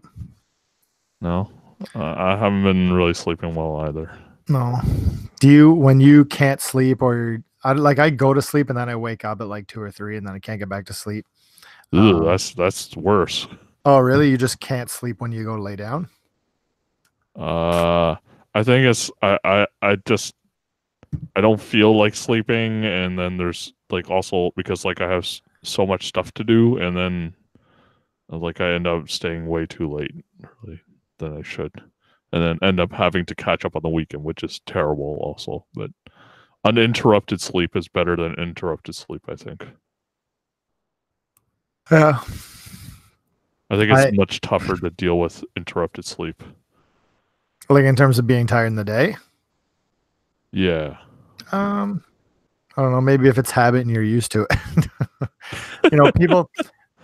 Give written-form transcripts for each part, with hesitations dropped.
night. No, I haven't been really sleeping well either. No. Do you when you can't sleep or I go to sleep and then I wake up at like 2 or 3 and then I can't get back to sleep. Ugh, Um, that's worse. oh really? You just can't sleep when you go lay down? Uh, I think it's I just I don't feel like sleeping, and then there's like also because like I have so much stuff to do, and then like I end up staying way too late really than I should, and then end up having to catch up on the weekend, which is terrible also. But uninterrupted sleep is better than interrupted sleep, I think. Yeah. I think it's I much tougher to deal with interrupted sleep. like in terms of being tired in the day. Yeah. Um, I don't know, maybe if it's habit and you're used to it.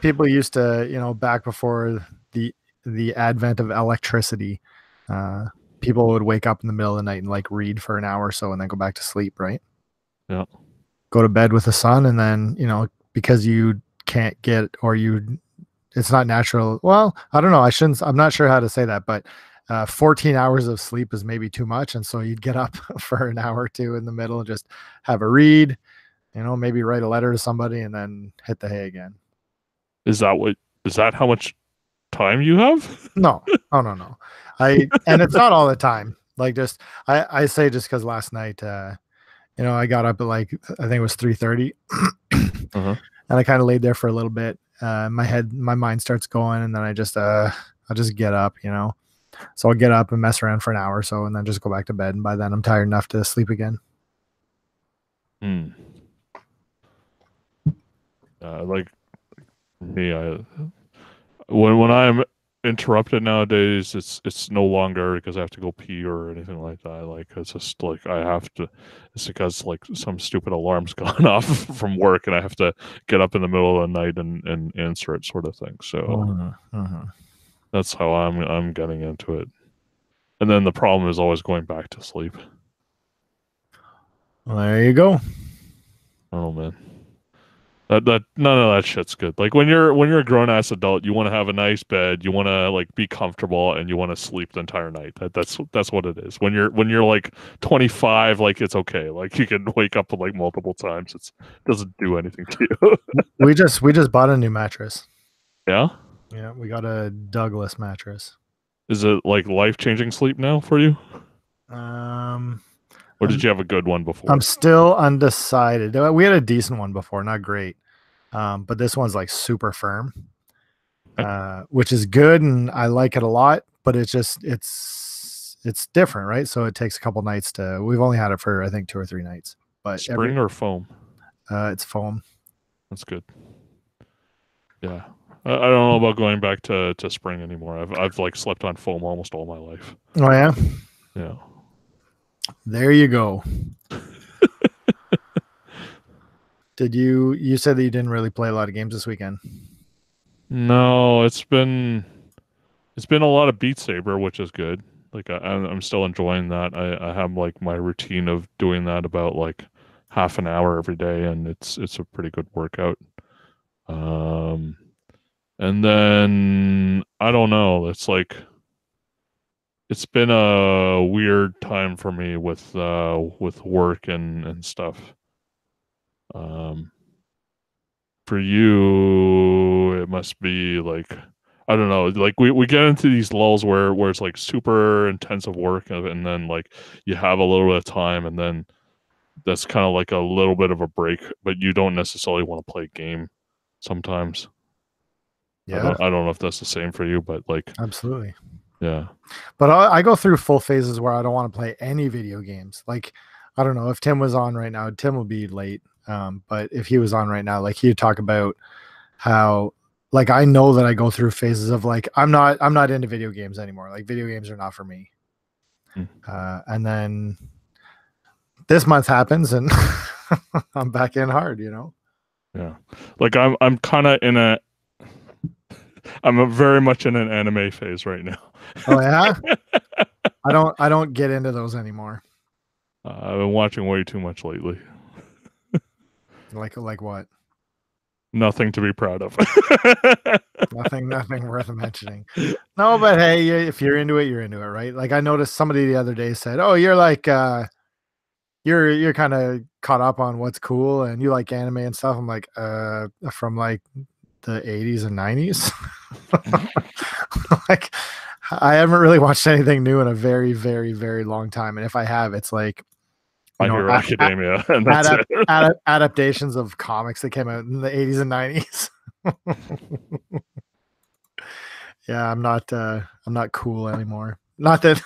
People used to, back before the the advent of electricity, uh, people would wake up in the middle of the night and like read for an hour or so and then go back to sleep, right? Yeah. Go to bed with the sun and then, because you can't get or you it's not natural. Well, I don't know. I'm not sure how to say that, but 14 hours of sleep is maybe too much. And so you'd get up for an hour or two in the middle and just have a read, maybe write a letter to somebody and then hit the hay again. Is that what is that how much time you have? No, oh, no, no. And it's not all the time. Like just, I say just because last night, I got up at like, I think it was 3:30 Uh-huh. and I kind of laid there for a little bit. My mind starts going and then I'll just get up. So I'll get up and mess around for an hour or so and then just go back to bed. And by then I'm tired enough to sleep again. Hmm. Like me, I when I'm interrupted nowadays, it's no longer because I have to go pee or anything like that. Like it's just like I have to. It's because like some stupid alarm's gone off from work, and I have to get up in the middle of the night and answer it, sort of thing. So Mhm, mhm. that's how I'm getting into it. And then the problem is always going back to sleep. Well, there you go. Oh man. That none of that shit's good. Like when you're a grown ass adult, you want to have a nice bed, you want to like be comfortable, and you want to sleep the entire night. That's what it is. When you're like 25, like it's okay. Like you can wake up like multiple times. It doesn't do anything to you. We just bought a new mattress. Yeah. Yeah, we got a Douglas mattress. Is it like life changing sleep now for you, Um, or did I'm you have a good one I'm before? still undecided. We had a decent one before, not great. But this one's like super firm, which is good, and I like it a lot. But it's different, right? So it takes a couple nights to. We've only had it for I think 2 or 3 nights, but Spring or foam? it's foam. That's good. Yeah. I don't know about going back to spring anymore. I've like slept on foam almost all my life. Oh yeah, Yeah. there you go. You said that you didn't really play a lot of games this weekend? No, it's been a lot of Beat Saber, which is good. Like I'm still enjoying that. I have like my routine of doing that about like half an hour every day, and it's a pretty good workout. Um, and then I don't know. It's like it's been a weird time for me with work and stuff. Um, for you, it must be like I don't know, like we get into these lulls where it's like super intensive work and then like you have a little bit of time and then that's kind of like a little bit of a break, but you don't necessarily want to play a game sometimes. I Yeah, don't I don't know if that's the same for you, but like absolutely. yeah. But I go through full phases where I don't want to play any video games. Like, I don't know if Tim was on right now, Tim will be late. But if he was on right now, like he'd talk about how, like, I know that I go through phases of like, I'm not into video games anymore. Like, video games are not for me. Mm, And then this month happens and I'm back in hard. yeah. Like I'm kind of in a I'm very much in an anime phase right now. Oh yeah. I don't get into those anymore. I've been watching way too much lately. Like what? Nothing to be proud of. Nothing worth mentioning. No, but hey, if you're into it, you're into it, right? Like I noticed somebody the other day said, "Oh, you're like you're kind of caught up on what's cool and you like anime and stuff." I'm like, from like the 80s and 90s. Like I haven't really watched anything new in a very, very, very long time. And if I have, it's like, My Hero Academia, and that's it. adaptations of comics that came out in the 80s and 90s. Yeah, I'm not cool anymore. Not that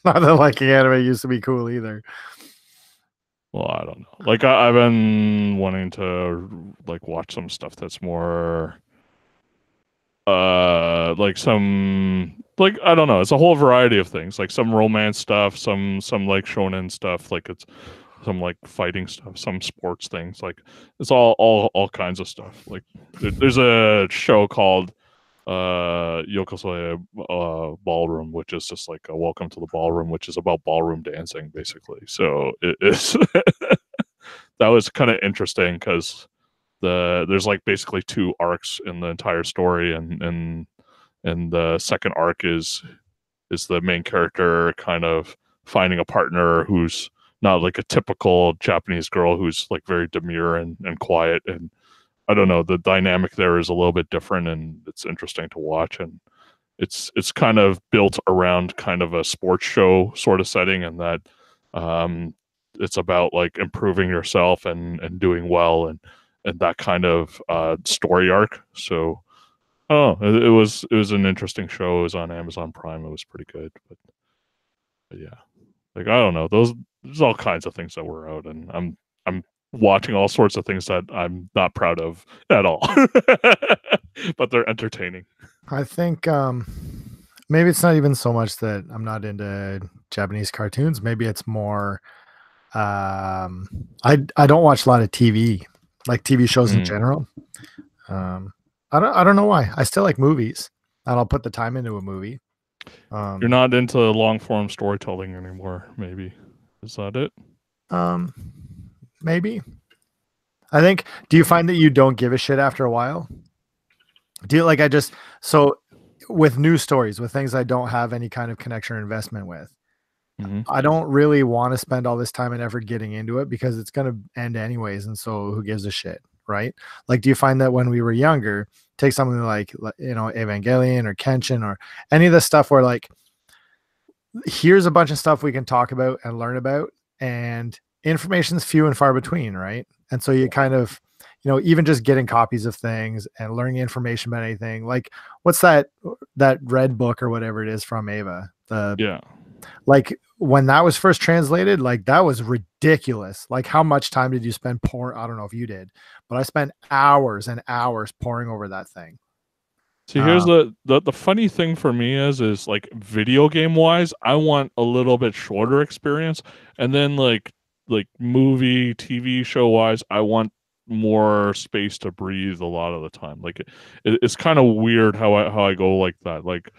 liking anime used to be cool either. Well, I don't know. Like I've been wanting to like watch some stuff that's more like some like I don't know, it's a whole variety of things. Like some romance stuff, some like shonen stuff, like it's some like fighting stuff, some sports things. Like it's all kinds of stuff. Like there's a show called Yokosoya Ballroom, which is just like a welcome to the ballroom, which is about ballroom dancing basically. So it is that was kind of interesting because there's like basically two arcs in the entire story, and the second arc is the main character kind of finding a partner who's not like a typical Japanese girl who's like very demure and quiet. And I don't know, the dynamic there is a little bit different, and it's interesting to watch. And it's kind of built around kind of a sports show sort of setting, and that um, it's about like improving yourself and doing well and that kind of story arc. So oh, it was an interesting show. It was on Amazon Prime. It was pretty good, but yeah, like I don't know, there's all kinds of things that were out, and I'm watching all sorts of things that I'm not proud of at all, but they're entertaining. I think maybe it's not even so much that I'm not into Japanese cartoons. Maybe it's more I don't watch a lot of TV, like TV shows in general. I don't know why. I still like movies, and I'll put the time into a movie. You're not into long form storytelling anymore, maybe. Is that it? Maybe. I think. Do you find that you don't give a shit after a while? Do you like? I just so with news stories, with things I don't have any kind of connection or investment with. I don't really want to spend all this time and effort getting into it because it's going to end anyways. And so who gives a shit, right? Like, do you find that when we were younger, take something like, you know, Evangelion or Kenshin or any of the stuff where like, here's a bunch of stuff we can talk about and learn about, and information's few and far between, right? And so you kind of, you know, even just getting copies of things and learning information about anything, like what's that red book or whatever it is from Ava, like when that was first translated, like that was ridiculous. Like how much time did you spend pouring? I don't know if you did, but I spent hours and hours poring over that thing. See, here's the funny thing for me is like video game wise, I want a little bit shorter experience, and then like movie TV show wise, I want more space to breathe a lot of the time. Like it's kind of weird how I go like that. Like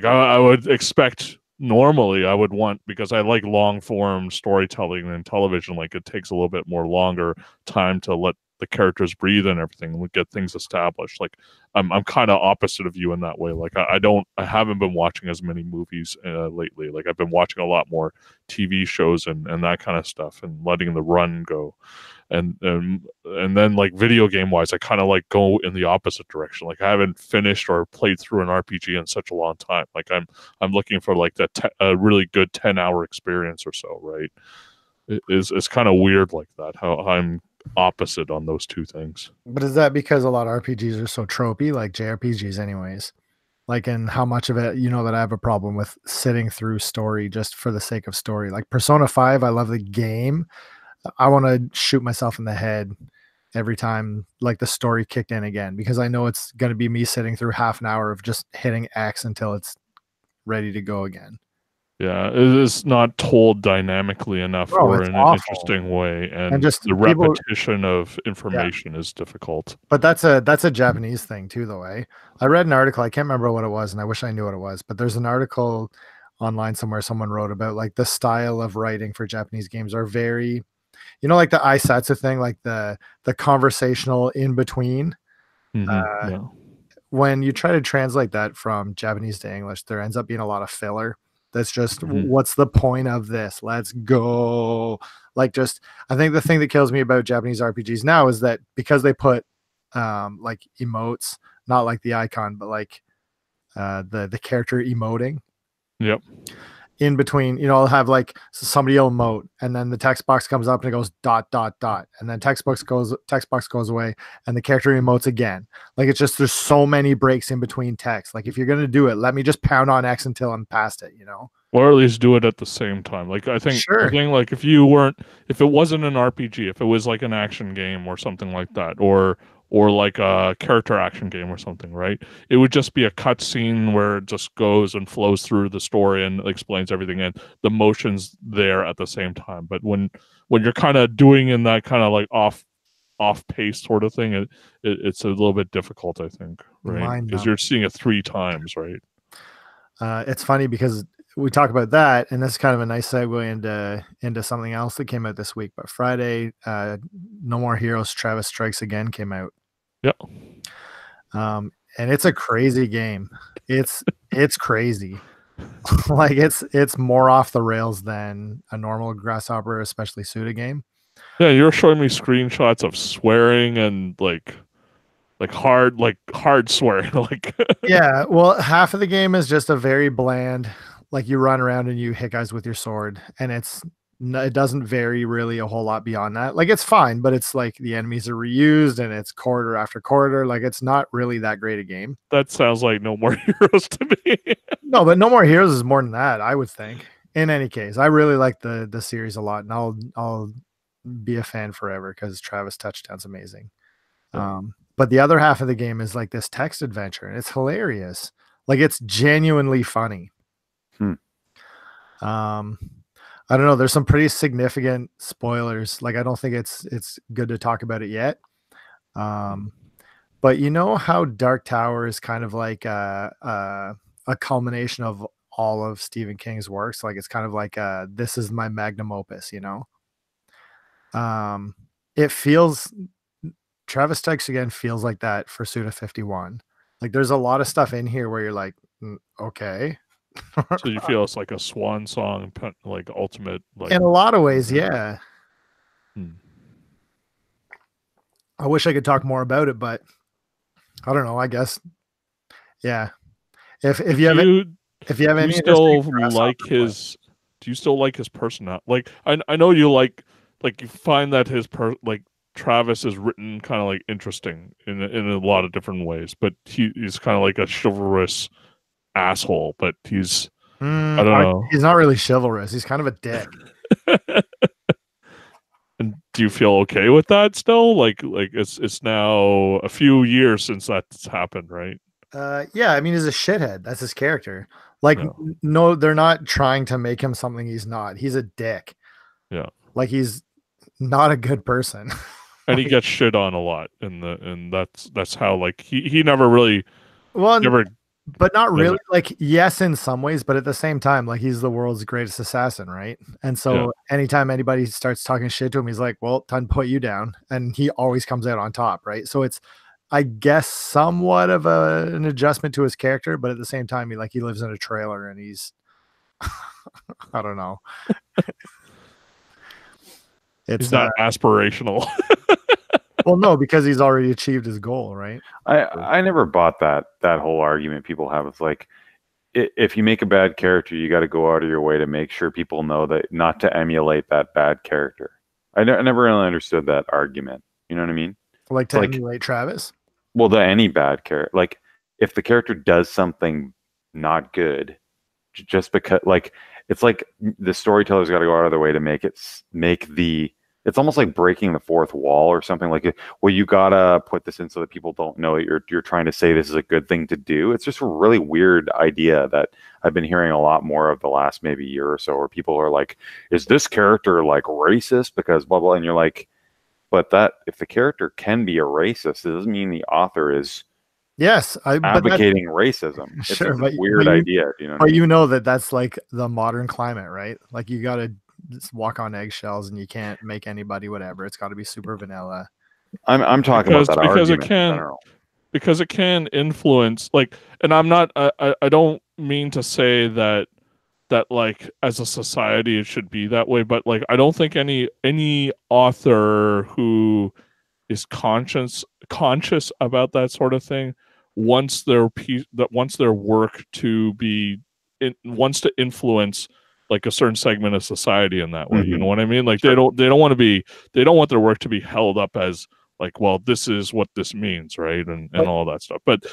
I would expect normally I would want, because I like long form storytelling in television, like it takes a little bit more longer time to let the characters breathe and everything and get things established. Like I'm kind of opposite of you in that way. Like I haven't been watching as many movies lately. Like I've been watching a lot more TV shows and that kind of stuff and letting the run go. And then like video game wise, I kind of like go in the opposite direction. Like I haven't finished or played through an RPG in such a long time. Like I'm looking for like a really good 10-hour experience or so, right? It's kind of weird like that, how I'm opposite on those two things. But is that because a lot of RPGs are so tropey, like JRPGs anyways? Like, and how much of it, you know, that I have a problem with sitting through story just for the sake of story. Like Persona 5, I love the game. I want to shoot myself in the head every time like the story kicked in again, because I know it's going to be me sitting through half an hour of just hitting X until it's ready to go again. Yeah, it is not told dynamically enough or in an interesting way, and just the repetition of information is difficult. But that's a Japanese thing too, though. I read an article, I can't remember what it was, and I wish I knew what it was, but there's an article online somewhere someone wrote about like the style of writing for Japanese games are very, like the Aisatsu thing, like the conversational in between. Yeah. When you try to translate that from Japanese to English, there ends up being a lot of filler. That's just Mhm. what's the point of this? Let's go. Like, just I think the thing that kills me about Japanese RPGs now is that because they put like emotes, not like the icon, but like the character emoting Yep. in between, I'll have like somebody will emote and then the text box comes up and it goes dot dot dot and then text box goes away and the character emotes again. Like, it's just there's so many breaks in between text. Like, if you're gonna do it, let me just pound on X until I'm past it. Or at least do it at the same time. Like I think Sure. like if it wasn't an RPG, if it was like an action game or something like that, or like a character action game or something, right? It would just be a cutscene where it just goes and flows through the story and explains everything and the motions there at the same time. But when you're kind of doing in that kind of like off pace sort of thing, it's a little bit difficult, I think, right? Because you're seeing it 3 times, right? It's funny because we talk about that, and that's kind of a nice segue into something else that came out this week. But Friday, No More Heroes: Travis Strikes Again came out. Yep. And it's a crazy game. It's crazy. Like, it's more off the rails than a normal Grasshopper, especially Suda game. Yeah, you're showing me screenshots of swearing and like hard swearing. Like Yeah, well, half of the game is just a very bland, like, you run around and you hit guys with your sword, and it doesn't vary really a whole lot beyond that. Like, it's fine, but it's like the enemies are reused and it's quarter after quarter. Like, it's not really that great a game. that sounds like No More Heroes to me. No, but No More Heroes is more than that, I would think. In any case, I really like the series a lot, and I'll be a fan forever because Travis Touchdown's amazing. But the other half of the game is like this text adventure, and it's hilarious. Like, it's genuinely funny. I don't know. There's some pretty significant spoilers. Like, I don't think it's good to talk about it yet. But you know how Dark Tower is kind of like a culmination of all of Stephen King's works. Like, it's kind of like this is my magnum opus. It feels Travis Strikes Again feels like that for Suda51. Like, there's a lot of stuff in here where you're like, okay. So you feel it's like a swan song, like ultimate, like in a lot of ways, yeah. Hmm. I wish I could talk more about it, but I don't know. I guess, yeah. If you have any, do you still like his? Do you still like his personality? Like I know you like you find that like Travis is written kind of like interesting in a lot of different ways, but he's kind of like a chivalrous asshole, but he's I don't know. He's not really chivalrous. He's kind of a dick. And do you feel okay with that still? Like it's now a few years since that's happened, right? Yeah, I mean, he's a shithead. That's his character. Like, no, they're not trying to make him something he's not. He's a dick. Yeah. Like, he's not a good person. And he gets shit on a lot, and that's how, like, he never really but not really. Like, yes, in some ways, but at the same time, like, he's the world's greatest assassin, right? And so anytime anybody starts talking shit to him, he's like, well, time to put you down, and he always comes out on top, right? So it's, I guess, somewhat of an adjustment to his character, but at the same time, he lives in a trailer and he's I don't know. It's not aspirational. Well, no, because he's already achieved his goal, right? I never bought that whole argument people have. It's like, if you make a bad character, you got to go out of your way to make sure people know that not to emulate that bad character. I never really understood that argument. You know what I mean? Like, to emulate Travis? Well, any bad character. Like, if the character does something not good, just because, like, it's like the storyteller's got to go out of their way to it's almost like breaking the fourth wall or something. Like, well, you gotta put this in so that people don't know you're trying to say this is a good thing to do. It's just a really weird idea that I've been hearing a lot more of the last maybe year or so, where people are like, is this character like racist because blah blah, and you're like, but that if the character can be a racist, it doesn't mean the author is advocating racism. It's a weird idea, you know. But you know that's like the modern climate, right? Like, you gotta walk on eggshells and you can't make anybody whatever. It's got to be super vanilla. I'm talking about that because argument it can in general. because it can influence like, and I'm not I don't mean to say that like as a society it should be that way, but like I don't think any author who is conscious about that sort of thing wants their work to be wants to influence like a certain segment of society in that way. You know what I mean? Like they don't want their work to be held up as like, well, this is what this means, right? And all that stuff. But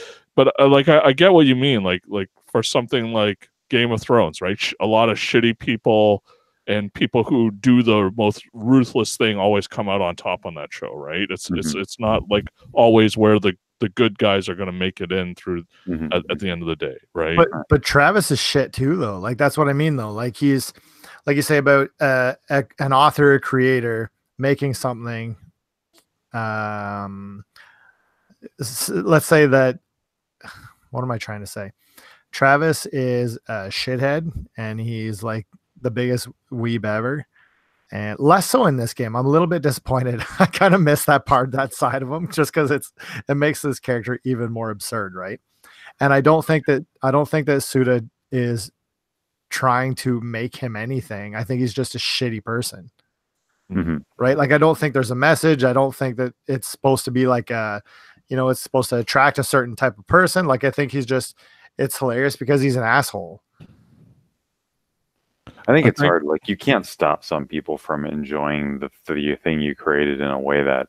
like I get what you mean. Like for something like Game of Thrones, right? A lot of shitty people and people who do the most ruthless thing always come out on top on that show, right? It's not like always where the good guys are going to make it in through at the end of the day, right? But Travis is shit too, though. Like that's what I mean, though. Like he's like you say about an author, a creator making something. Let's say that. What am I trying to say? Travis is a shithead, and he's like the biggest weeb ever. And less so in this game. I'm a little bit disappointed. I kind of miss that side of him, just because it makes this character even more absurd, right? And I don't think that Suda is trying to make him anything. I think he's just a shitty person, right? Like I don't think there's a message. I don't think that it's supposed to be like it's supposed to attract a certain type of person. Like I think it's hilarious because he's an asshole. I think it's hard. Like you can't stop some people from enjoying the thing you created in a way that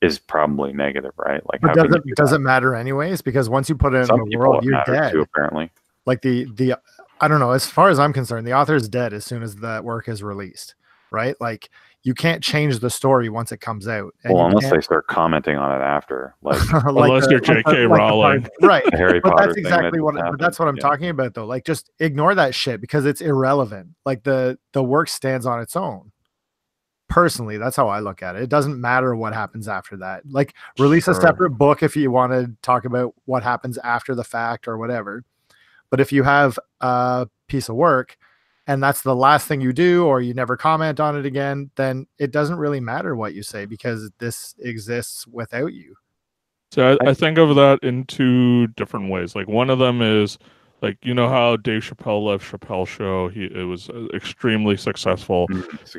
is probably negative, right? Like, but doesn't matter anyways, because once you put it in the world, you're dead. Too, apparently, like the I don't know. As far as I'm concerned, the author is dead as soon as that work is released, right? Like you can't change the story once it comes out. Well, unless they start commenting on it after, like unless you're J.K. Rowling, right? Harry but Potter. That's exactly what. But that's what I'm talking about, though. Like, just ignore that shit because it's irrelevant. Like the work stands on its own. Personally, that's how I look at it. It doesn't matter what happens after that. Like, release a separate book if you want to talk about what happens after the fact or whatever. But if you have a piece of work and that's the last thing you do, or you never comment on it again, then it doesn't really matter what you say because this exists without you. So I think of that in two different ways. Like one of them is like, you know how Dave Chappelle left Chappelle Show? It was extremely successful,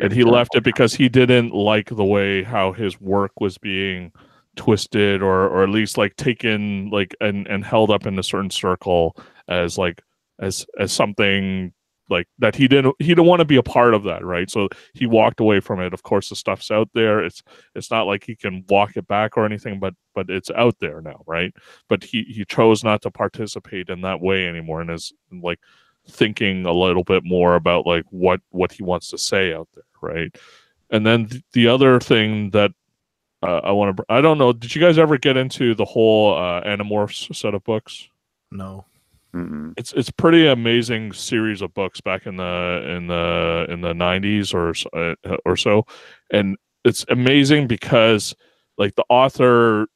and he left it because he didn't like the way how his work was being twisted, or at least like taken like and held up in a certain circle as like as something like that he didn't want to be a part of that, right? So he walked away from it. Of course, the stuff's out there. It's not like he can walk it back or anything, but it's out there now, right? But he chose not to participate in that way anymore, and is like thinking a little bit more about like what he wants to say out there, right? And then the other thing that I don't know, did you guys ever get into the whole Animorphs set of books? No. It's pretty amazing series of books back in the 90s or so, and it's amazing because like the author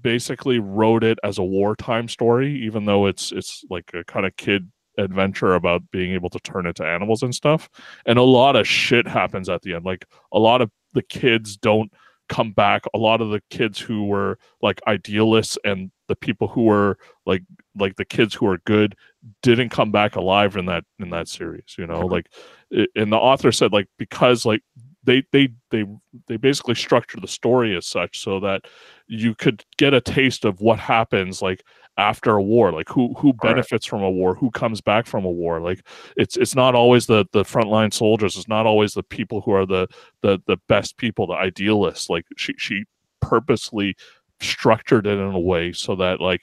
basically wrote it as a wartime story, even though it's like a kind of kid adventure about being able to turn into animals and stuff, and a lot of shit happens at the end. Like a lot of the kids don't come back. A lot of the kids who were like idealists and the people who were like the kids who are good didn't come back alive in that series, you know. Like and the author said like because like they basically structured the story as such so that you could get a taste of what happens like after a war, like who benefits from a war, who comes back from a war. Like it's not always the frontline soldiers, it's not always the people who are the best people, the idealists. Like she purposely structured it in a way so that like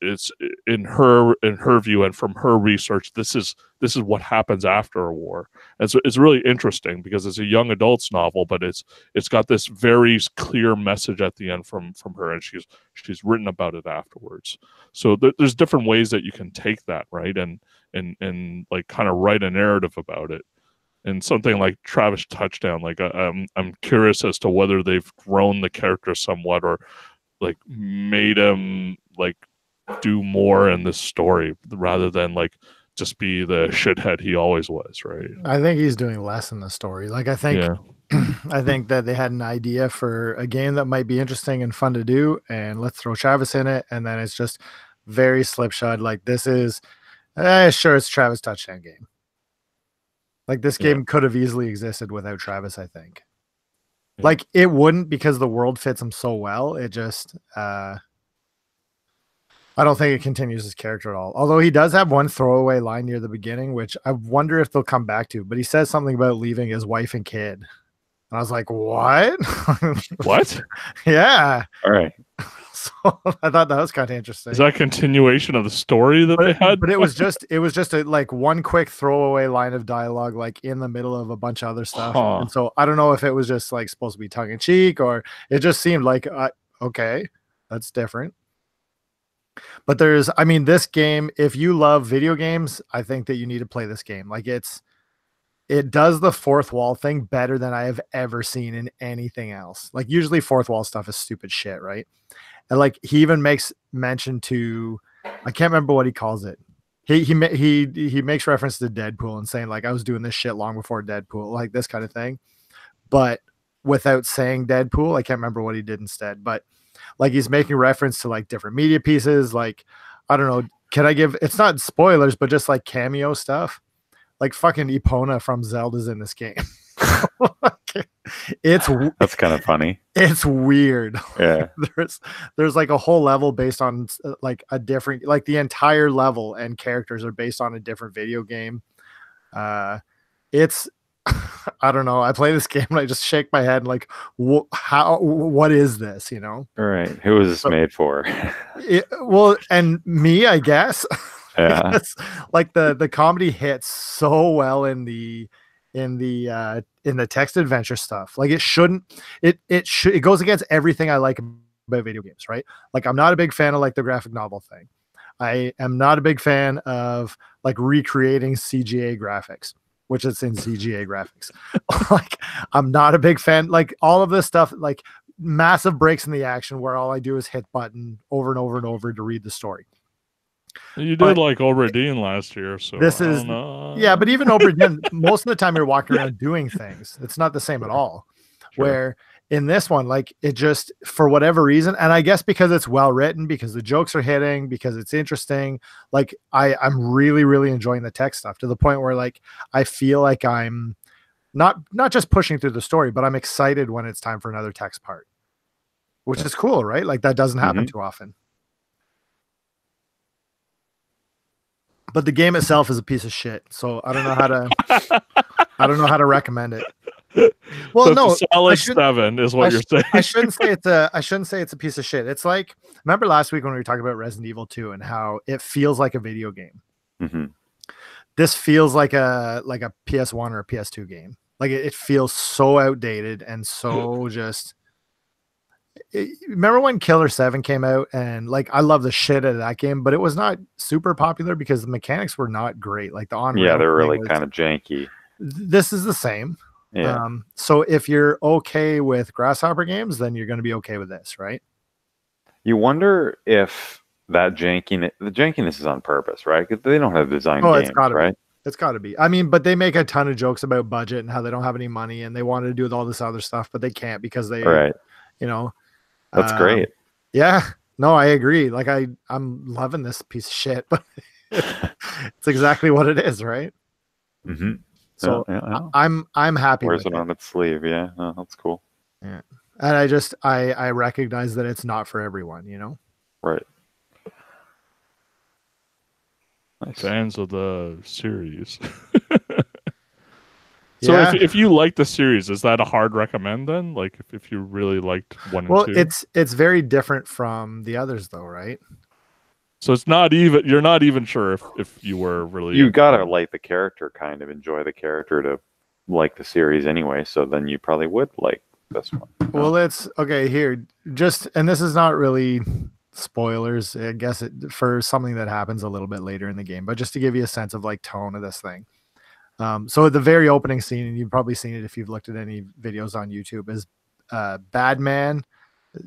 it's in her view and from her research, this is what happens after a war. And so it's really interesting because it's a young adults novel, but it's got this very clear message at the end from her, and she's written about it afterwards. So there's different ways that you can take that, right, and like kind of write a narrative about it. And something like Travis Touchdown, like I'm curious as to whether they've grown the character somewhat or like made him like do more in this story rather than like just be the shithead he always was, right? I think he's doing less in the story. Like I think Yeah. I think that they had an idea for a game that might be interesting and fun to do, and let's throw Travis in it, and then it's just very slipshod. Like this is sure it's Travis touchdown game. Like this game could have easily existed without Travis, I think. Yeah. Like it wouldn't because the world fits him so well. It just I don't think it continues his character at all. Although he does have one throwaway line near the beginning, which I wonder if they'll come back to. But he says something about leaving his wife and kid. And I was like, what? What? Yeah. All right. So I thought that was kind of interesting. Is that a continuation of the story that they had? But it was just a like one quick throwaway line of dialogue, like in the middle of a bunch of other stuff. Huh. And so I don't know if it was just like supposed to be tongue in cheek, or it just seemed like, okay, that's different. But this game, if you love video games, I think that you need to play this game. Like it does the fourth wall thing better than I have ever seen in anything else. Like usually fourth wall stuff is stupid shit, right? And like he even makes mention to, I can't remember what he calls it. He makes reference to Deadpool and saying like I was doing this shit long before Deadpool, like this kind of thing. But without saying Deadpool, I can't remember what he did instead. But like he's making reference to like different media pieces, like I don't know. Can I give? It's not spoilers, but just like cameo stuff. Like fucking Epona from Zelda's in this game. That's kind of funny. It's weird. Yeah. There's like a whole level based on like a different, like the entire level and characters are based on a different video game. It's I don't know. I play this game and I just shake my head like, what is this? You know? All right. Who was this made for? Well, and me, I guess. Yeah. Like the comedy hits so well in the text adventure stuff. Like it goes against everything I like about video games, right? Like I'm not a big fan of like the graphic novel thing. I am not a big fan of like recreating CGA graphics, which is in CGA graphics. Like I'm not a big fan, like all of this stuff, like massive breaks in the action where all I do is hit button over and over and over to read the story. You did like Obra Dinn last year, so this is yeah, but even Obra Dinn, most of the time you're walking around doing things. It's not the same at all. Sure. Where in this one, like it just for whatever reason, and I guess because it's well written, because the jokes are hitting, because it's interesting, like I'm really, really enjoying the tech stuff to the point where like I feel like I'm not just pushing through the story, but I'm excited when it's time for another text part, which is cool, right? Like that doesn't happen too often. But the game itself is a piece of shit, so I don't know how to recommend it. Well, so no, solid 7 is what you're saying. I shouldn't say it's a piece of shit. It's like, remember last week when we were talking about Resident Evil 2 and how it feels like a video game. Mm-hmm. This feels like a PS1 or a PS2 game. Like it feels so outdated and so just. Remember when Killer 7 came out, and like I love the shit out of that game, but it was not super popular because the mechanics were not great. Like they're really kind of janky. This is the same. Yeah. So if you're okay with Grasshopper games, then you're going to be okay with this, right? You wonder if the jankiness is on purpose, right? Because they don't have design games, right? It's got to be. I mean, but they make a ton of jokes about budget and how they don't have any money and they wanted to do all this other stuff, but they can't because they, you know. That's great. Yeah. No, I agree. Like I'm loving this piece of shit, but it's exactly what it is, right? Mm-hmm. So yeah. I'm happy. Wears it on its sleeve. Yeah, that's cool. Yeah, and I recognize that it's not for everyone, you know. Right. Nice. Fans of the series. So if you like the series, is that a hard recommend then? Like if you really liked 1 and 2? Well, it's very different from the others though, right? So it's not even, you're not even sure if you were really. You gotta like the character, kind of enjoy the character to like the series anyway. So then you probably would like this one. Well, it's okay here. And this is not really spoilers, I guess, for something that happens a little bit later in the game, but just to give you a sense of like tone of this thing. So the very opening scene, and you've probably seen it if you've looked at any videos on YouTube, is Badman.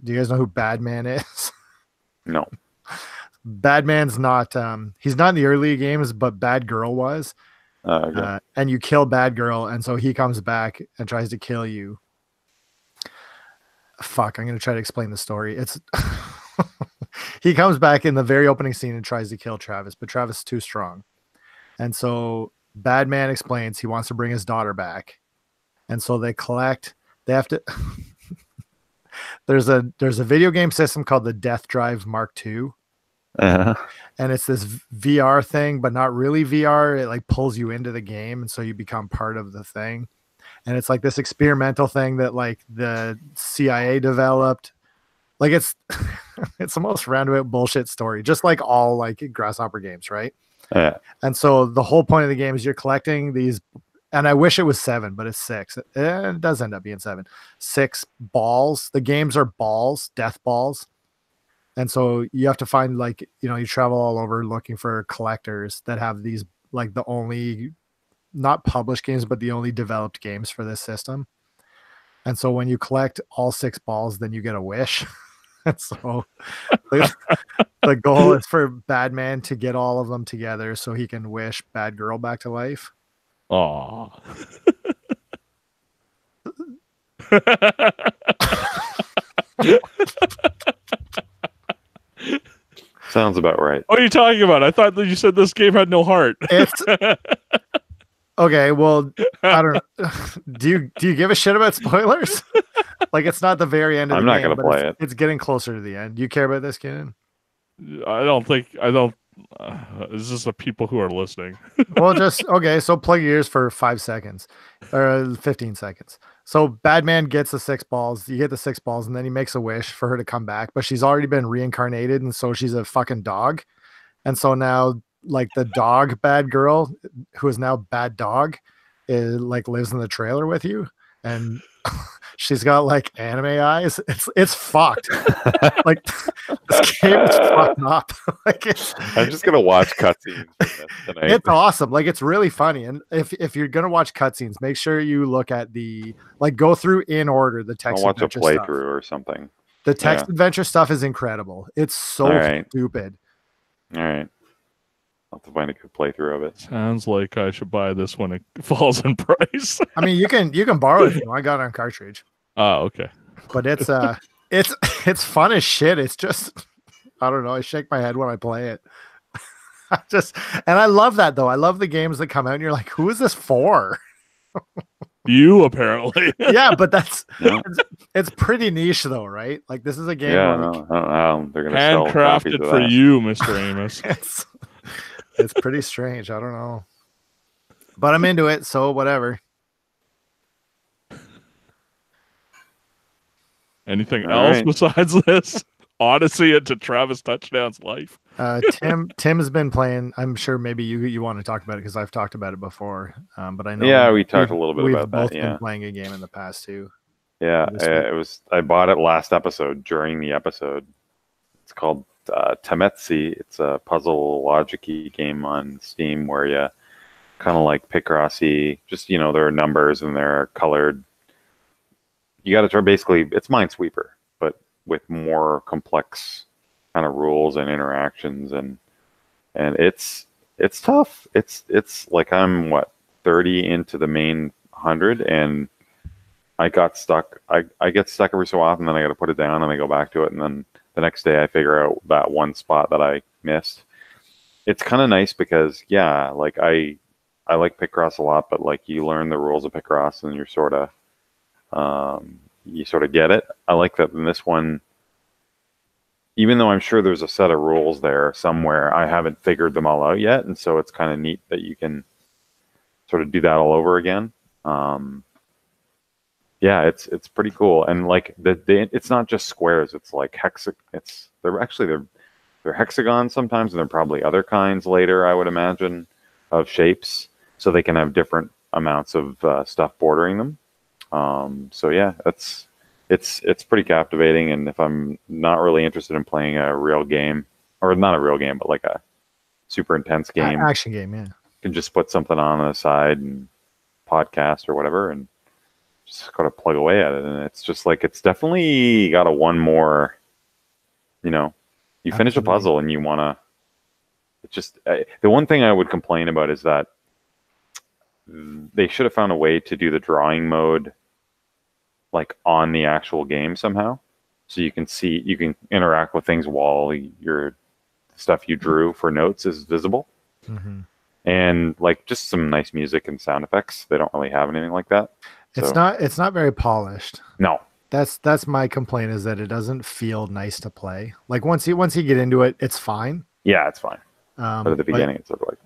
Do you guys know who Badman is? No. Badman's not he's not in the early games, but Bad Girl was. Okay. And you kill Bad Girl, and so he comes back and tries to kill you. Fuck, I'm gonna try to explain the story. It's he comes back in the very opening scene and tries to kill Travis, but Travis is too strong. And so Badman explains he wants to bring his daughter back. And so they have to there's a video game system called the Death Drive Mark II. Uh-huh. And it's this VR thing, but not really VR. It like pulls you into the game, and so you become part of the thing. And it's like this experimental thing that like the CIA developed. Like it's it's the most roundabout bullshit story, just like all like Grasshopper games, right? Yeah. And so the whole point of the game is you're collecting these, and I wish it was 7, but it's 6. It does end up being 7. 6 balls. The games are balls, death balls. And so you have to find, like, you know, you travel all over looking for collectors that have these, like, the only, not published games, but the only developed games for this system. And so when you collect all 6 balls, then you get a wish. And so the goal is for Badman to get all of them together so he can wish Bad Girl back to life. Aw. Sounds about right. What are you talking about? I thought that you said this game had no heart. It's okay. Well, I don't know. Do you give a shit about spoilers? Like, it's not the very end of I'm the not game, gonna but play it. it's getting closer to the end. Do you care about this, Kenan? I don't. It's just the people who are listening. Well, just okay. So plug your ears for 5 seconds or 15 seconds. So Badman gets the 6 balls. You get the 6 balls, and then he makes a wish for her to come back. But she's already been reincarnated, and so she's a fucking dog. And so now, like, the dog Bad Girl, who is now Bad Dog, is like lives in the trailer with you, and she's got like anime eyes. It's fucked. Like, this game is fucked up. Like, I'm just gonna watch cutscenes tonight. it's awesome. Like, it's really funny. And if you're gonna watch cutscenes, make sure you look at go through in order the I'll text watch a adventure playthrough stuff. or something. The text adventure stuff is incredible. It's so Alright. stupid. All right. I'll have to find a good playthrough of it. Sounds like I should buy this when it falls in price. I mean, you can borrow it if you want. I got it on cartridge. Oh, okay. But it's fun as shit. It's just, I don't know. I shake my head when I play it. And I love that though. I love the games that come out and you're like, who is this for? You apparently. Yeah, but No. it's pretty niche though, right? Like, this is a game Yeah, where, no, I don't know how they're gonna sell copies Handcrafted of for that. you, Mr. Amos. it's pretty strange. I don't know. But I'm into it, so whatever. Anything All else right. besides this? Odyssey into Travis Touchdown's life. Tim's been playing. I'm sure maybe you want to talk about it because I've talked about it before. But I know Yeah, we talked a little bit we've about both that. been Yeah, playing a game in the past too. yeah. this week. It was. I bought it last episode during the episode. It's called Tametsi. It's a puzzle logic-y game on Steam where you kind of like Picrossy. Just, you know, there are numbers and they're colored. You got to try. Basically, it's Minesweeper, but with more complex kind of rules and interactions, and it's tough. It's like I'm 30 into the main 100, and I got stuck. I get stuck every so often, then I got to put it down and I go back to it, and then the next day I figure out that one spot that I missed. It's kind of nice because, yeah, like I like Picross a lot, but like you learn the rules of Picross and you're sort of you sort of get it. I like that in this one, even though I'm sure there's a set of rules there somewhere, I haven't figured them all out yet, and so it's kind of neat that you can sort of do that all over again. Yeah, it's pretty cool, and like it's not just squares. It's like they're hexagons sometimes, and they're probably other kinds later, I would imagine, of shapes, so they can have different amounts of stuff bordering them. So yeah, it's pretty captivating, and if I'm not really interested in playing a real game, or not a real game, but like a super intense game, Action game, yeah. you can just put something on the side and podcast or whatever, and just gotta plug away at it. And it's just like, it's definitely got a one more, you know, You finish a Absolutely. puzzle and you want to. It's just the one thing I would complain about is that they should have found a way to do the drawing mode like on the actual game somehow, so you can interact with things while your stuff you drew for notes is visible. Mm-hmm. And like just some nice music and sound effects. They don't really have anything like that. It's So, not very polished. no. That's my complaint, is that it doesn't feel nice to play. Like once you get into it, it's fine. Yeah, it's fine. But at the beginning, it's sort of like,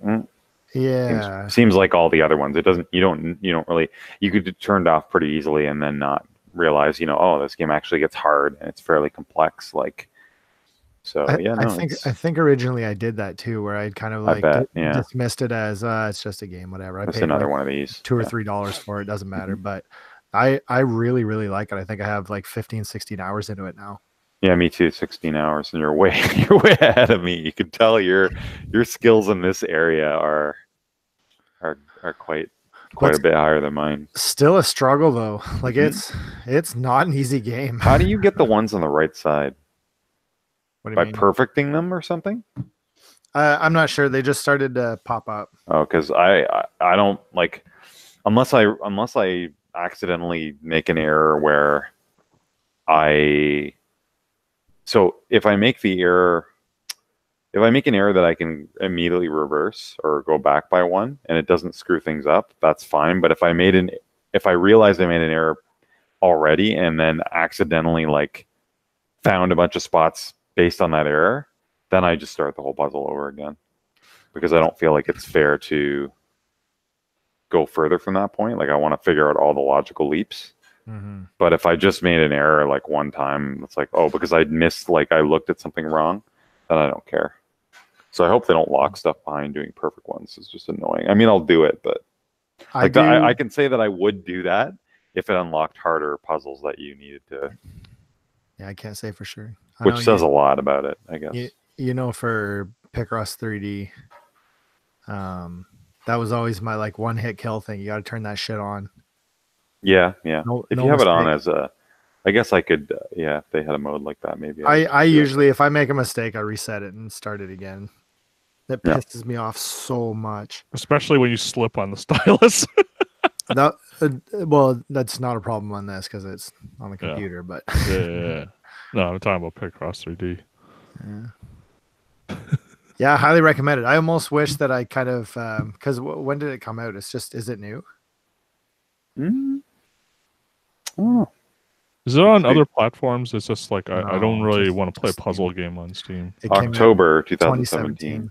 yeah, seems like all the other ones. It doesn't. You don't really. You could turn it off pretty easily and then not realize, oh, this game actually gets hard and it's fairly complex. Like, so yeah, no. I think originally I did that too, where I'd kind of like dismissed it as it's just a game, whatever. I That's paid another like one of these. $2 or $3 for it. Doesn't matter. But I really, really like it. I think I have like 15, 16 hours into it now. Yeah, me too. 16 hours, and you're way ahead of me. You can tell your skills in this area are quite a bit higher than mine. Still a struggle though. Like it's not an easy game. How do you get the ones on the right side? What do you By mean? perfecting them or something? I'm not sure. They just started to pop up. Oh, because I don't like unless I accidentally make an error where so if I make an error that I can immediately reverse or go back by one and it doesn't screw things up, that's fine. But if I realized I made an error already and then accidentally like found a bunch of spots based on that error, then I just start the whole puzzle over again, because I don't feel like it's fair to go further from that point. Like I want to figure out all the logical leaps. Mm-hmm. But if I just made an error like one time, it's like, oh, because I missed, like I looked at something wrong, then I don't care. So I hope they don't lock stuff behind doing perfect ones. It's just annoying. I mean, I'll do it, but I can say that I would do that if it unlocked harder puzzles that you needed to. Yeah, I can't say for sure. Which says a lot about it, I guess. For Picross 3D, that was always my like one hit kill thing. You got to turn that shit on. Yeah. If you have it on mistake. as I guess I could, if they had a mode like that, maybe. I usually, if I make a mistake, I reset it and start it again. That pisses me off so much. Especially when you slip on the stylus. Well, that's not a problem on this because it's on the computer, but yeah. No, I'm talking about Picross 3D. Yeah, I highly recommend it. I almost wish that I kind of because when did it come out? Is it new? Oh. Is it on other platforms? It's just like I don't really want to play a puzzle game on Steam. October 2017.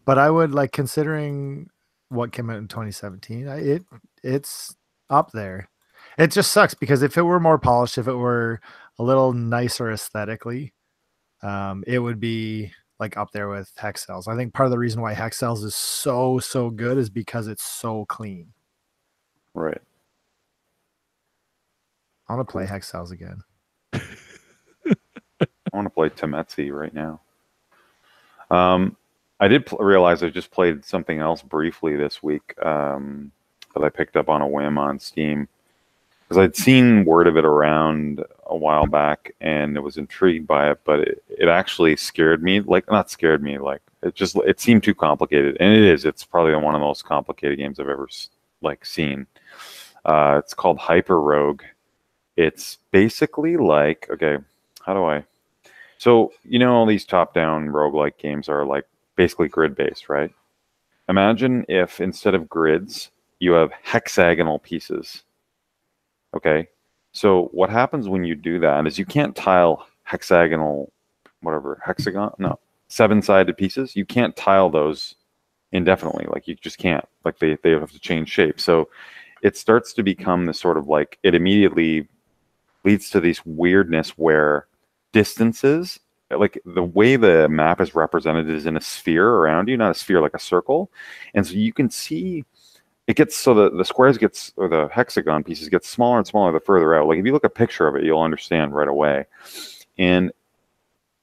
But I would like, considering what came out in 2017, it's up there. It just sucks because if it were more polished, if it were a little nicer aesthetically, it would be like up there with Hex Cells. I think part of the reason why Hex Cells is so good is because it's so clean. Right. I want to play Hex Cells again. I want to play Temetsi right now. I did realize I just played something else briefly this week that I picked up on a whim on Steam, because I'd seen word of it around a while back and I was intrigued by it, but it actually scared me. Like, not scared me, like it seemed too complicated, and it is. It's probably one of the most complicated games I've ever seen. It's called Hyper Rogue. It's basically like, okay, so all these top-down roguelike games are like basically grid-based, right? Imagine if instead of grids, you have hexagonal pieces. Okay, so what happens when you do that is you can't tile seven-sided pieces. You can't tile those indefinitely. Like, you just can't. Like, they have to change shape. So it starts to become this sort of like, it immediately leads to this weirdness where distances, like the way the map is represented is in a sphere around you, not a sphere like a circle. And so you can see it gets, so the squares or the hexagon pieces get smaller and smaller the further out. Like if you look at a picture of it, you'll understand right away. And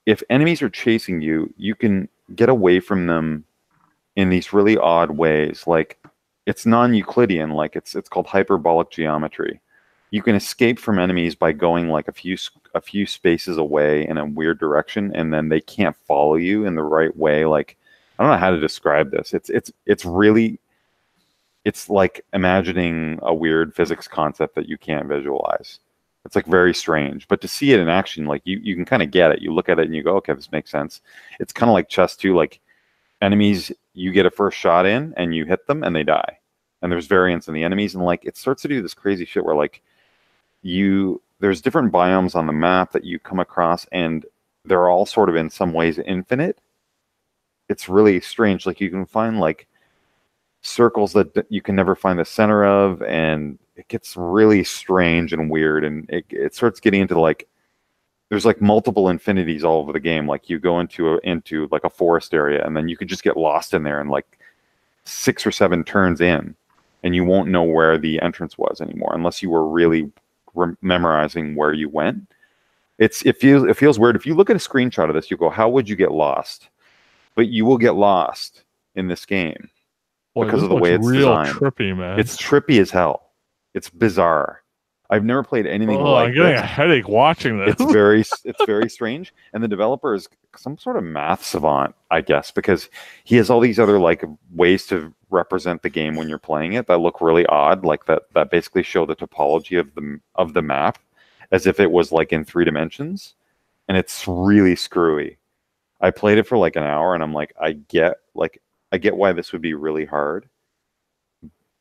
if enemies are chasing you, you can get away from them in these really odd ways. Like, it's non-Euclidean, like it's called hyperbolic geometry. you can escape from enemies by going like a few spaces away in a weird direction, and then they can't follow you in the right way. Like, I don't know how to describe this. It's really, it's like imagining a weird physics concept that you can't visualize. It's like very strange, but to see it in action, like you can kind of get it. You look at it and you go, okay, this makes sense. It's kind of like chess too. Like enemies, you get a first shot in and you hit them and they die. And there's variance in the enemies, and like it starts to do this crazy shit where like there's different biomes on the map that you come across, and they're all sort of in some ways infinite. It's really strange. Like you can find like circles that you can never find the center of, and it gets really strange and weird, and it starts getting into like there's like multiple infinities all over the game. Like you go into like a forest area, and then you could just get lost in there and like 6 or 7 turns in, and you won't know where the entrance was anymore unless you were really memorizing where you went. It feels weird. If you look at a screenshot of this, you go, how would you get lost? But you will get lost in this game. Boy, because this of the way it's looks real designed. Trippy, man. It's trippy as hell. It's bizarre. I've never played anything like I'm getting this. a headache watching this. It's very strange. And the developer is some sort of math savant, I guess, because he has all these other like ways to represent the game when you're playing it that look really odd, like that basically show the topology of the map as if it was like in 3 dimensions, and it's really screwy. I played it for like an hour, and I'm like, I get why this would be really hard.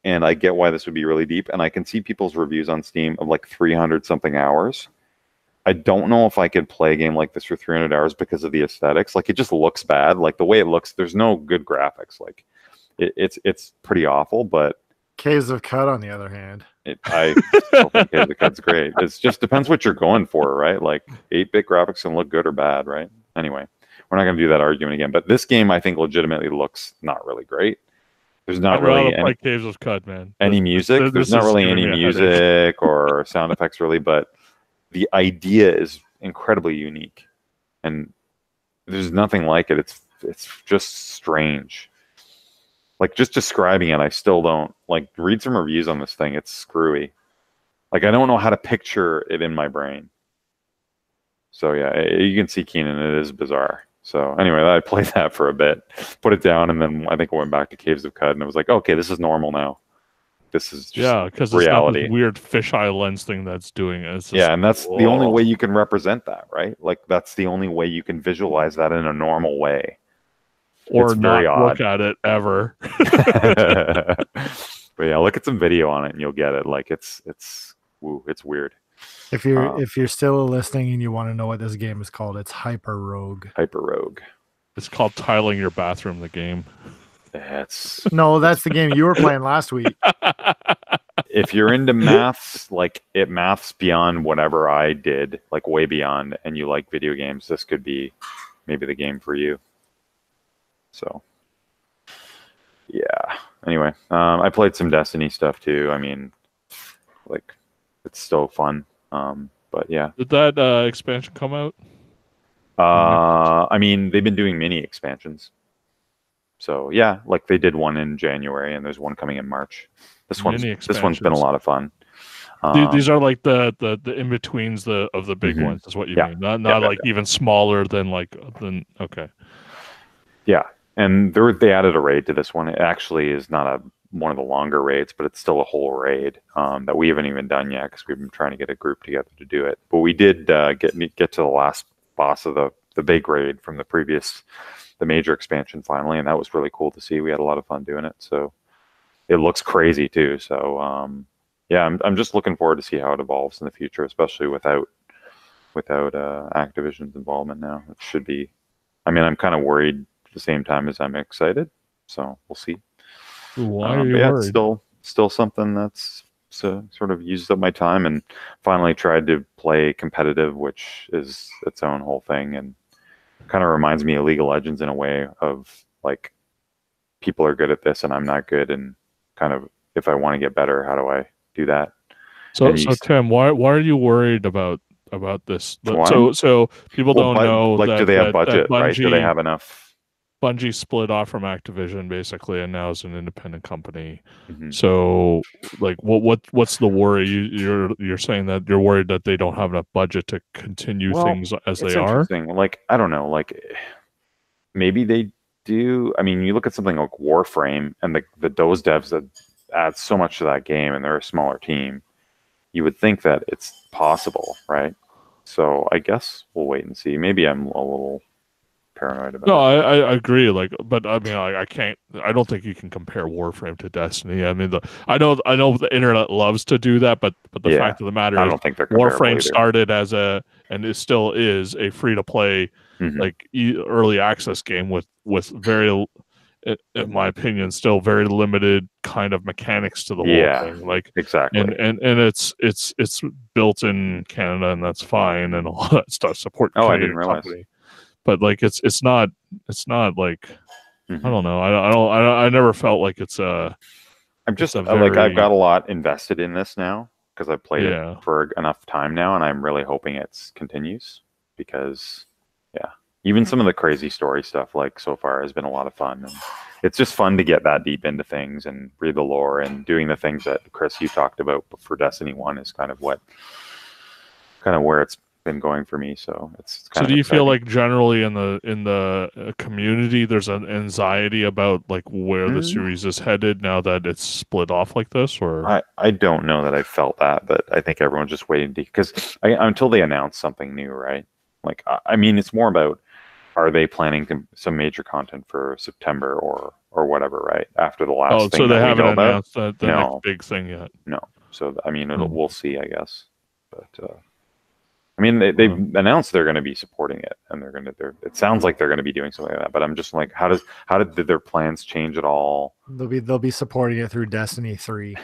And I get why this would be really deep. And I can see people's reviews on Steam of like 300 something hours. I don't know if I could play a game like this for 300 hours because of the aesthetics. Like it just looks bad. Like the way it looks, there's no good graphics. Like it's pretty awful, but Caves of Cut, on the other hand. I still think Caves of Cut's great. It just depends what you're going for, right? Like 8-bit graphics can look good or bad, right? Anyway, we're not going to do that argument again. But this game, I think, legitimately looks not really great. There's not really any Caves of Cut, man. music. There's not really any music or sound effects, really. But the idea is incredibly unique, and there's nothing like it. It's just strange. Like just describing it, I still don't like. Read some reviews on this thing. It's screwy. Like I don't know how to picture it in my brain. So yeah, you can see Keenan. It is bizarre. So anyway, I played that for a bit, put it down, and then I think I went back to Caves of Cut, and it was like, okay, this is normal now. This is just because reality. It's not this weird fisheye lens thing that's doing it. Just, and that's the only way you can represent that, right? Like that's the only way you can visualize that in a normal way. Or not look at it ever. But yeah, look at some video on it, and you'll get it. Like it's weird. If you're still listening and you want to know what this game is called, it's Hyper Rogue. Hyper Rogue. It's called Tiling Your Bathroom, the game. That's the game you were playing last week. If you're into maths, like it maths beyond whatever I did, like way beyond, and you like video games, this could be maybe the game for you. So yeah. Anyway, I played some Destiny stuff too. I mean, like it's still fun. But yeah. Did that expansion come out? I mean, they've been doing mini expansions. So yeah, like they did one in January, and there's one coming in March. This one's been a lot of fun. These are like the in betweens of the big ones. Is what you mean? Not even smaller than okay. Yeah, and they added a raid to this one. It actually is not one of the longer raids, but it's still a whole raid that we haven't even done yet because we've been trying to get a group together to do it. But we did get to the last boss of the big raid from the major expansion finally, and that was really cool to see. We had a lot of fun doing it. So it looks crazy too. So yeah, I'm just looking forward to see how it evolves in the future, especially without Activision's involvement now. It should be. I mean, I'm kind of worried at the same time as I'm excited. So we'll see. Why are you worried? It's still something that's sort of used up my time, and finally tried to play competitive, which is its own whole thing, and kind of reminds me of League of Legends in a way of like people are good at this and I'm not good, and kind of if I want to get better, how do I do that? So Tim, why are you worried about this? So people don't know. Like, do they have budget? Bungie, right? Do they have enough? Bungie split off from Activision basically, and now is an independent company. Mhm. So, like, what's the worry? You're saying that you're worried that they don't have enough budget to continue Well, things as it's they are. interesting. Like, I don't know. Like, maybe they do. I mean, you look at something like Warframe and those devs that add so much to that game, and they're a smaller team. You would think that it's possible, right? So I guess we'll wait and see. Maybe I'm a little paranoid about No, it. I agree. Like, but I mean, I can't. I don't think you can compare Warframe to Destiny. I mean, I know the internet loves to do that, but the Yeah, fact of the matter I is, don't think they're comparable Warframe either. started as and it still is a free to play, Mhm. like early access game with very, in my opinion, still very limited kind of mechanics to the whole Yeah, thing. Like, exactly. and it's built in Canada, and that's fine, and all that stuff. Support Oh, I Canadian didn't realize. company. But like it's not like Mhm. I don't know. I never felt like it's a. I'm just a like I've very- got a lot invested in this now because I've played Yeah. it for enough time now, and I'm really hoping it continues because, yeah, even some of the crazy story stuff like so far has been a lot of fun, and it's just fun to get that deep into things and read the lore and doing the things that Chris you talked about for Destiny 1 is kind of where it's been going for me. So it's kind So of do you feel exciting. like generally in the community there's an anxiety about like where the Mm. series is headed now that it's split off like this, or I don't know that I felt that, but I think everyone's just waiting because until they announce something new, right? Like I mean, it's more about are they planning some major content for September or whatever, right? After the last thing so they that we haven't know about. announced the No. next big thing yet. No. So I mean, Hmm. we'll see, I guess. But I mean, they've announced they're going to be supporting it, and it sounds like they're going to be doing something like that. But I'm just like, did their plans change at all? They'll be supporting it through Destiny 3.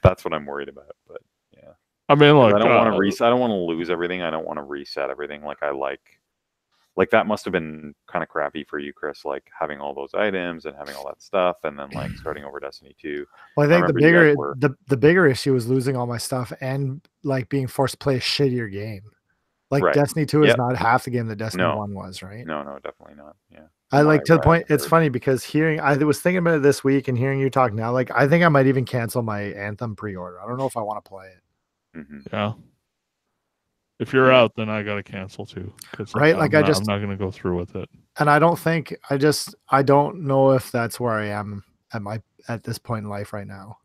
That's what I'm worried about. But yeah, I mean, 'Cause like I don't want to I don't want to lose everything. I don't want to reset everything. Like that must have been kind of crappy for you, Chris. Like having all those items and having all that stuff, and then like starting over Destiny 2. Well, I think the remember you guys bigger the bigger issue was losing all my stuff and like being forced to play a shittier game. Like Right. Destiny 2 is Yep. not half the game that Destiny No. 1 was, right? No, definitely not. Yeah. I like to the point. It's heard. funny because I was thinking about it this week and hearing you talk now. Like I think I might even cancel my Anthem pre-order. I don't know if I want to play it. Mhm. yeah. If you're Yeah. out, then I gotta cancel too. 'Cause Right, I'm like not, I just I'm not gonna go through with it. and I don't think I don't know if that's where I am at this point in life right now.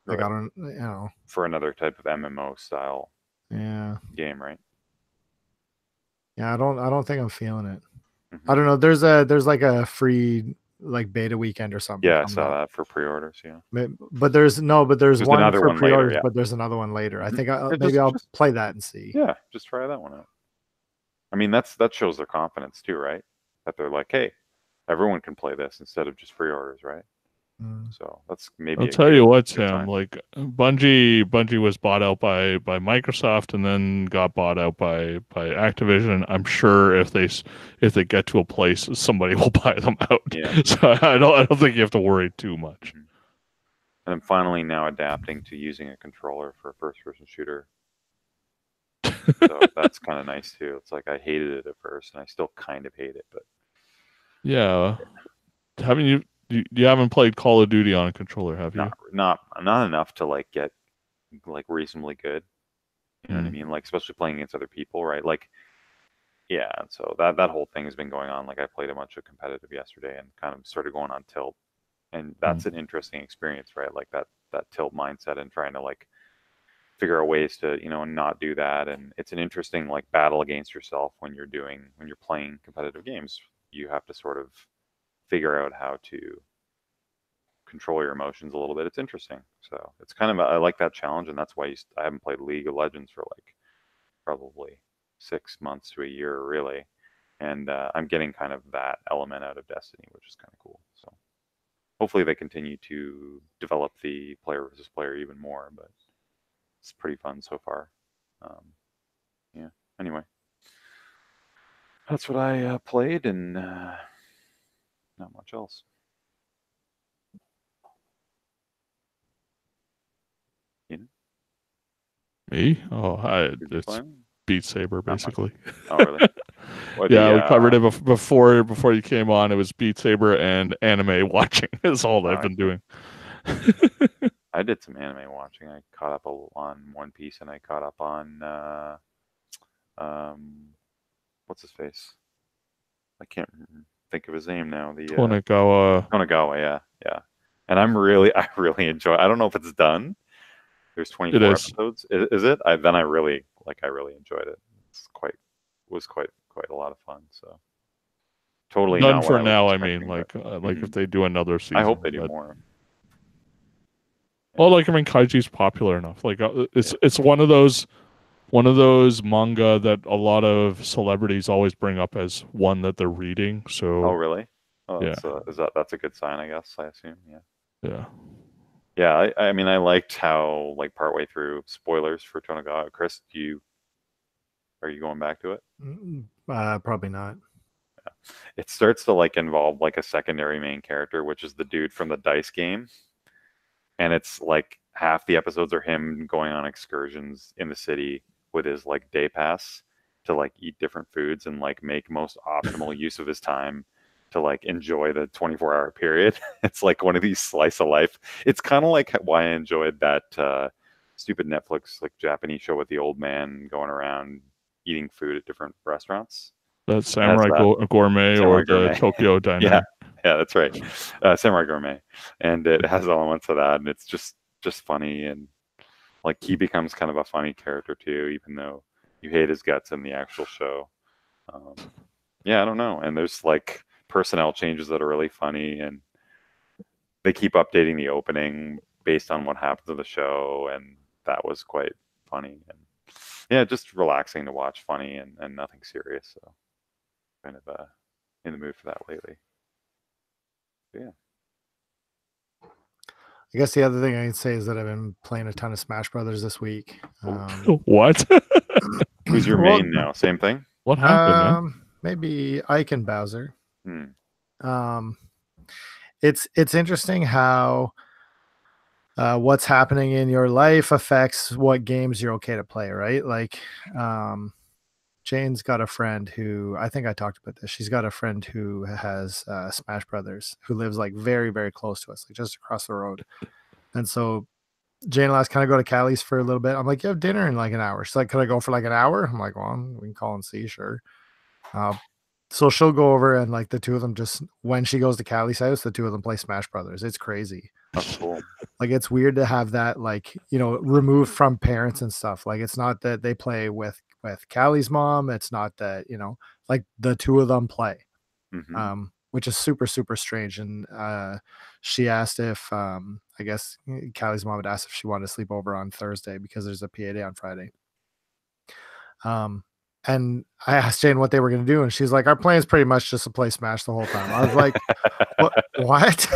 Like Right. I don't, you know. For another type of MMO style Yeah. game, right? Yeah, I don't think I'm feeling it. Mhm. I don't know. There's like a free like beta weekend or something. Yeah, I coming saw up. that for pre-orders. Yeah. But there's one another for one later, pre-orders, yeah. but there's another one later. I Mhm. think Yeah, maybe I'll just play that and see. yeah, just try that one out. I mean, that shows their confidence too, right? That they're like, hey, everyone can play this instead of just pre-orders, right? Mm. So that's maybe. I'll tell you what, good Tim. sign. Like Bungie was bought out by Microsoft and then got bought out by Activision. I'm sure if they get to a place, somebody will buy them out. Yeah. So I don't think you have to worry too much. And I'm finally now adapting to using a controller for a first-person shooter. So that's kind of nice too. It's like I hated it at first, and I still kind of hate it, but Yeah. Haven't you haven't played Call of Duty on a controller, have you? not enough to like get like reasonably good. You know what I mean? Like especially playing against other people, right? Like yeah, so that whole thing has been going on. Like I played a bunch of competitive yesterday and kind of started going on tilt. And that's an interesting experience, right? Like that tilt mindset and trying to like figure out ways to, not do that. And it's an interesting like battle against yourself when you're playing competitive games. You have to sort of figure out how to control your emotions a little bit. It's interesting. So it's kind of I like that challenge, and that's why I haven't played League of Legends for like probably 6 months to a year, really. And I'm getting kind of that element out of Destiny, which is kind of cool. So hopefully they continue to develop the player versus player even more, but it's pretty fun so far. Yeah. Anyway, that's what I played, and not much else. Me? Oh, Did you it's play? Beat Saber Not much. basically. Oh, really? Yeah, we covered it before you came on. It was Beat Saber and anime watching is all I've been doing. I did some anime watching. I caught up on One Piece, and I caught up on what's his face? I can't think of his name now. The Tonegawa. Tonegawa, yeah. And I really enjoy. I don't know if it's done. There's 24 episodes. Is it? I really enjoyed it. Was quite a lot of fun. So totally done not for now. I mean, if they do another season, I hope they do more. Well, Kaiji's popular enough. It's one of those manga that a lot of celebrities always bring up as one that they're reading. So. Oh, really? Oh, yeah. That's a good sign, I guess. I assume. Yeah. Yeah. Yeah. I mean, I liked how partway through, spoilers for Tonegawa. Chris, are you going back to it? Probably not. Yeah. It starts to involve a secondary main character, which is the dude from the dice game. And it's half the episodes are him going on excursions in the city with his day pass to eat different foods and make most optimal use of his time to enjoy the 24-hour period. It's one of these slice of life. It's kind of why I enjoyed that stupid Netflix Japanese show with the old man going around eating food at different restaurants. That Samurai Gourmet or the Tokyo Diner. Yeah, that's right. Samurai Gourmet. And it has elements of that, and it's just funny, and he becomes kind of a funny character too, even though you hate his guts in the actual show. Yeah, I don't know. And there's personnel changes that are really funny, and they keep updating the opening based on what happens in the show, and that was quite funny. And yeah, just relaxing to watch, funny and nothing serious. So kind of in the mood for that lately. Yeah. I guess the other thing I can say is that I've been playing a ton of Smash Brothers this week. What? Who's your main now? Same thing? What happened, man? Maybe Ike and Bowser. It's interesting how what's happening in your life affects what games you're okay to play, right? Jane's got a friend who, I think I talked about this. She's got a friend who has Smash Brothers, who lives very, very close to us, just across the road. And so Jane and I kind of go to Callie's for a little bit. I'm like, you have dinner in an hour. She's like, can I go for an hour? I'm like, well, we can call and see, sure. So she'll go over and the two of them just, when she goes to Callie's house, the two of them play Smash Brothers. It's crazy. That's cool. It's weird to have that, removed from parents and stuff. It's not that they play with Callie's mom. It's not that, the two of them play, which is super, super strange. And she asked if, I guess Callie's mom had asked if she wanted to sleep over on Thursday because there's a PA day on Friday. And I asked Jane what they were going to do, and she's like, our plan is pretty much just to play Smash the whole time. I was like, what?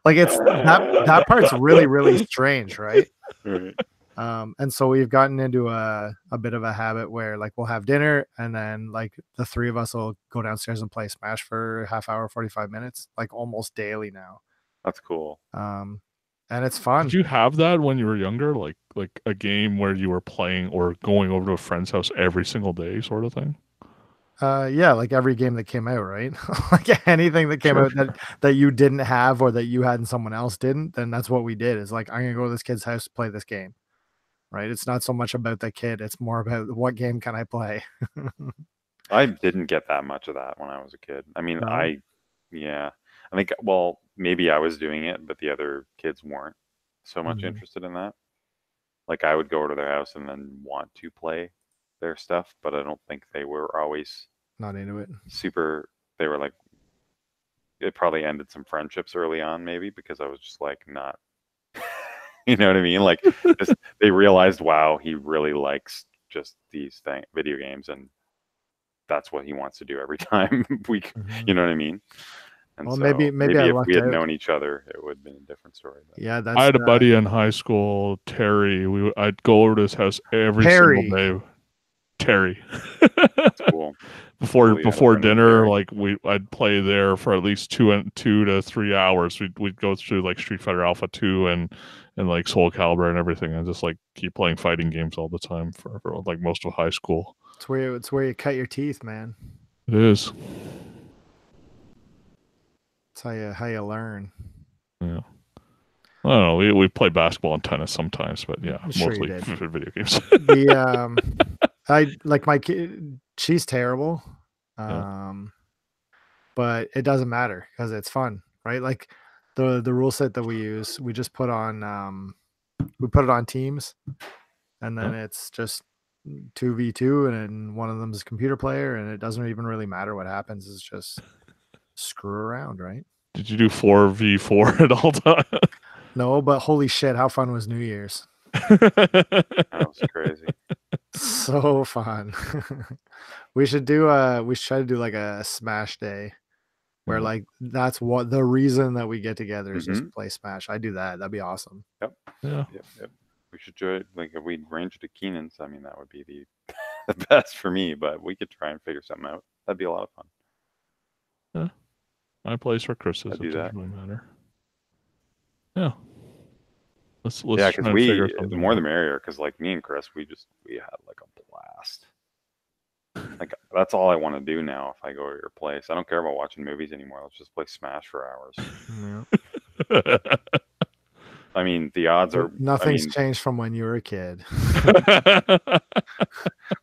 It's that part's really, really strange, right? Right. And so we've gotten into a bit of a habit where we'll have dinner, and then the three of us will go downstairs and play Smash for half hour, 45 minutes, almost daily now. That's cool. And it's fun. Did you have that when you were younger, like a game where you were playing or going over to a friend's house every single day, sort of thing? Yeah, every game that came out, right? Anything that came out that you didn't have or that you had and someone else didn't, then that's what we did. Is I'm gonna go to this kid's house to play this game, right? It's not so much about the kid; it's more about what game can I play. I didn't get that much of that when I was a kid. I mean, I think, well, maybe I was doing it, but the other kids weren't so much interested in that. I would go to their house and then want to play their stuff, but I don't think they were always not into it. Super. They were it probably ended some friendships early on, maybe because I was just not, you know what I mean? They realized, wow, he really likes just these video games, and that's what he wants to do every time you know what I mean? And well, so maybe if we had known each other, it would have been a different story. But. Yeah, I had a buddy in high school, Terry. I'd go over to his house every single day. Terry. That's cool. Before dinner, I'd play there for at least 2 to 3 hours. We'd go through Street Fighter Alpha 2 and Soul Calibur and everything, and just keep playing fighting games all the time for most of high school. It's where you cut your teeth, man. It is. That's how you learn. Yeah. I don't know. We play basketball and tennis sometimes, but yeah, I'm sure you mostly did. video games. I like my kid. She's terrible. Yeah. But it doesn't matter because it's fun, right? Like the rule set that we use, we just put on we put it on teams, and then it's just 2v2, and then one of them is a computer player, and it doesn't even really matter what happens. It's just screw around, right? Did you do 4v4 at all time? No, but holy shit, how fun was New Year's? That was crazy. So fun. we should try to do like a Smash day where Yeah. like that's what the reason that we get together is just Mhm. to play Smash. I do that. That'd be awesome. Yeah. Yep. We should do it. Like if we range it to Keenan's, I mean that would be the the best for me. But we could try and figure something out. That'd be a lot of fun. My place or Chris's. I'd It do doesn't that. really matter. Yeah. Let's Yeah, try because and figure the something more out. the merrier. Because like me and Chris, we had like a blast. Like that's all I want to do now. If I go to your place, I don't care about watching movies anymore. Let's just play Smash for hours. Yeah. I mean, the odds are. Nothing's I mean, changed from when you were a kid.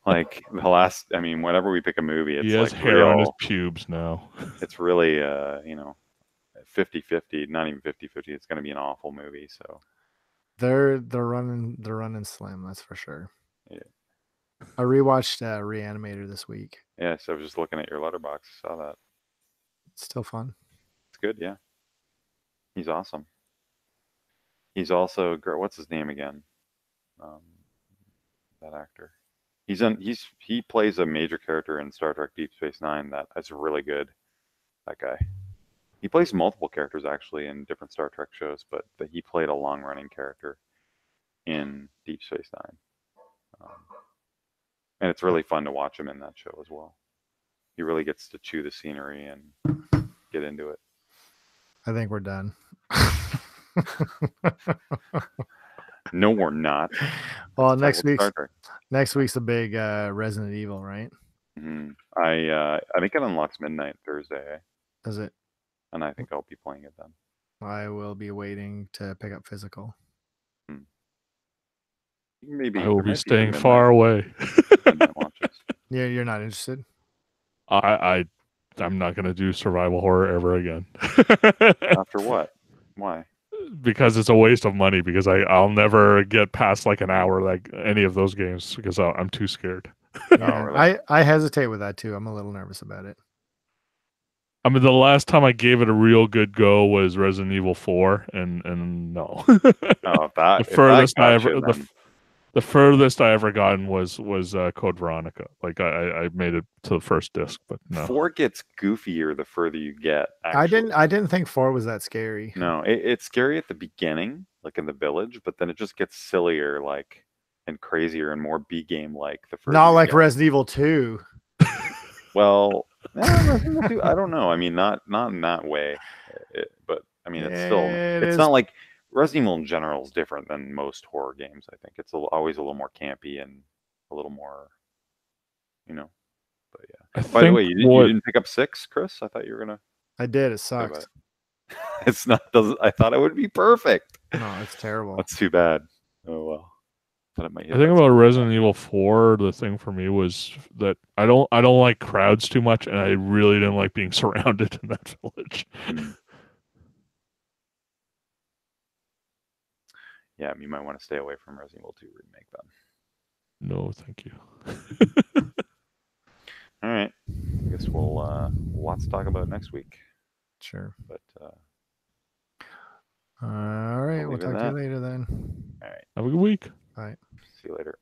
like the last. I mean, whenever we pick a movie, it's He has like hair on his real. pubes now. It's really, 50-50, not even 50-50. It's going to be an awful movie. So They're running slim, that's for sure. Yeah. I rewatched Reanimator this week. yeah, so I was just looking at your letterbox. Saw that. It's still fun. It's good. Yeah, he's awesome. He's also what's his name again? That actor. He plays a major character in Star Trek Deep Space Nine. That's really good. That guy. He plays multiple characters actually in different Star Trek shows, but he played a long-running character in Deep Space Nine, and it's really fun to watch him in that show as well. He really gets to chew the scenery and get into it. I think we're done. No, we're not. Well, Let's talk about Star Trek. next week's a big Resident Evil, right? Mhm. I think it unlocks midnight Thursday, Does it? and I think I'll be playing it then. I will be waiting to pick up physical. Maybe I will there be might staying some far away. midnight launches. Yeah, you're not interested? I'm not gonna do survival horror ever again. After what? Why? Because it's a waste of money. Because I'll never get past like an hour like any of those games because I'm too scared. Yeah, really? I hesitate with that too. I'm a little nervous about it. I mean, the last time I gave it a real good go was Resident Evil 4, and no. Oh, that the furthest I got ever you, then. the furthest I ever gotten was Code Veronica. Like I made it to the first disc, but no. 4 gets goofier the further you get. Actually. I didn't think 4 was that scary. No, it's scary at the beginning, like in the village, but then it just gets sillier, like and crazier and more B game like the first. Not like Resident Evil 2. Well, Resident Evil 2, I don't know. I mean, not in that way, but I mean, it's still it's not like Resident Evil in general is different than most horror games. I think it's always a little more campy and a little more, But yeah. By the way, you didn't pick up 6, Chris? I thought you were gonna. I did. It sucks. It's not. I thought it would be perfect. No, it's terrible. That's too bad. Oh well. I think about Resident Evil 4, the thing for me was that I don't like crowds too much, and I really didn't like being surrounded in that village. Yeah, you might want to stay away from Resident Evil 2 remake then. No, thank you. All right. I guess we'll lots to talk about next week. Sure. But all right, we'll talk to you later then. All right. Have a good week. Bye. See you later.